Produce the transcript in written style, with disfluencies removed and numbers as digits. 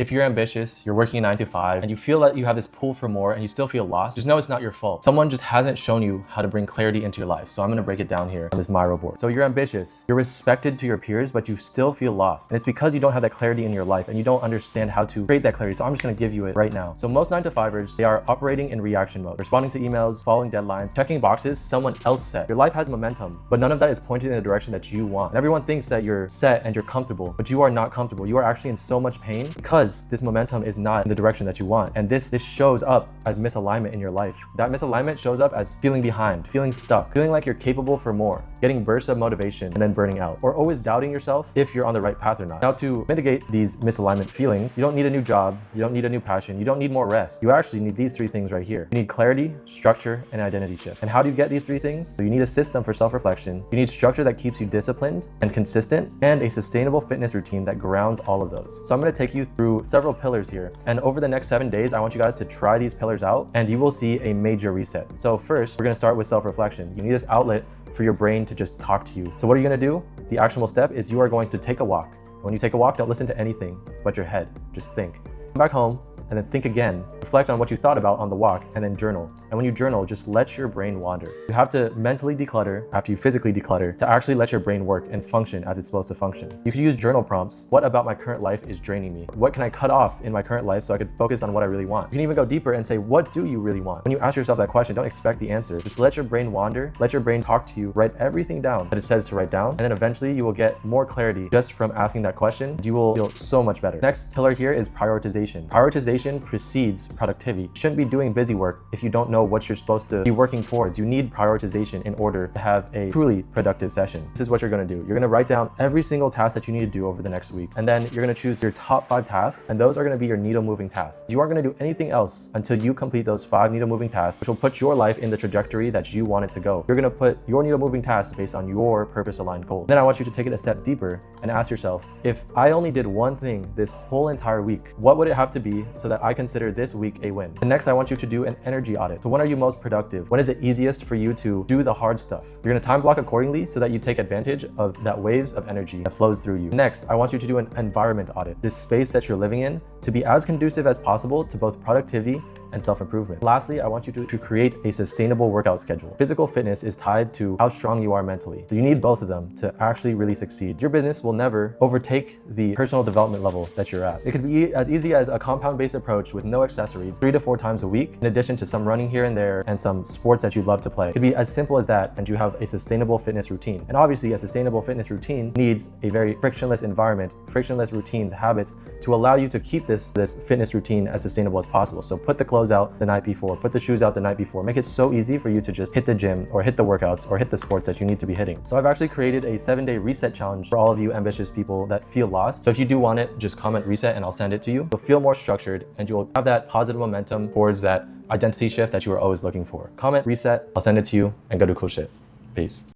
If you're ambitious, you're working a 9 to 5, and you feel that you have this pull for more and you still feel lost, just know it's not your fault. Someone just hasn't shown you how to bring clarity into your life. So I'm gonna break it down here on this Miro board. So you're ambitious, you're respected to your peers, but you still feel lost. And it's because you don't have that clarity in your life and you don't understand how to create that clarity. So I'm just gonna give you it right now. So most 9 to 5ers, they are operating in reaction mode, responding to emails, following deadlines, checking boxes someone else set. Your life has momentum, but none of that is pointed in the direction that you want. And everyone thinks that you're set and you're comfortable, but you are not comfortable. You are actually in so much pain because this momentum is not in the direction that you want. And this shows up as misalignment in your life. That misalignment shows up as feeling behind, feeling stuck, feeling like you're capable for more, getting bursts of motivation and then burning out, or always doubting yourself if you're on the right path or not. Now, to mitigate these misalignment feelings, you don't need a new job, you don't need a new passion, you don't need more rest. You actually need these 3 things right here. You need clarity, structure, and identity shift. And how do you get these 3 things? So you need a system for self-reflection, you need structure that keeps you disciplined and consistent, and a sustainable fitness routine that grounds all of those. So I'm gonna take you through several pillars here. And over the next 7 days, I want you guys to try these pillars out and you will see a major reset. So first, we're gonna start with self-reflection. You need this outlet for your brain to just talk to you. So what are you gonna do? The actionable step is you are going to take a walk. When you take a walk, don't listen to anything but your head. Just think. Come back home, and then think again. Reflect on what you thought about on the walk, and then journal. And when you journal, just let your brain wander. You have to mentally declutter after you physically declutter to actually let your brain work and function as it's supposed to function. You can use journal prompts. What about my current life is draining me? What can I cut off in my current life so I could focus on what I really want? You can even go deeper and say, what do you really want? When you ask yourself that question, don't expect the answer. Just let your brain wander, let your brain talk to you, write everything down that it says to write down, and then eventually you will get more clarity just from asking that question. You will feel so much better. Next pillar here is prioritization. Prioritization precedes productivity. You shouldn't be doing busy work if you don't know what you're supposed to be working towards. You need prioritization in order to have a truly productive session. This is what you're gonna do. You're gonna write down every single task that you need to do over the next week. And then you're gonna choose your top 5 tasks, and those are gonna be your needle moving tasks. You aren't gonna do anything else until you complete those 5 needle moving tasks, which will put your life in the trajectory that you want it to go. You're gonna put your needle moving tasks based on your purpose aligned goal. Then I want you to take it a step deeper and ask yourself, if I only did one thing this whole entire week, what would it have to be so that I consider this week a win? And next, I want you to do an energy audit. So when are you most productive? When is it easiest for you to do the hard stuff? You're gonna time block accordingly so that you take advantage of that waves of energy that flows through you. Next, I want you to do an environment audit. This space that you're living in to be as conducive as possible to both productivity and self-improvement. Lastly, I want you to create a sustainable workout schedule. Physical fitness is tied to how strong you are mentally. So you need both of them to actually really succeed. Your business will never overtake the personal development level that you're at. It could be as easy as a compound-based approach with no accessories 3 to 4 times a week, in addition to some running here and there and some sports that you love to play. It could be as simple as that, and you have a sustainable fitness routine. And obviously, a sustainable fitness routine needs a very frictionless environment, frictionless routines, habits to allow you to keep this fitness routine as sustainable as possible. So put the clothes out the night before, put the shoes out the night before. Make it so easy for you to just hit the gym or hit the workouts or hit the sports that you need to be hitting. So I've actually created a 7-day reset challenge for all of you ambitious people that feel lost. So if you do want it, just comment reset and I'll send it to you. You'll feel more structured and you'll have that positive momentum towards that identity shift that you were always looking for. Comment reset, I'll send it to you, and go do cool shit. Peace.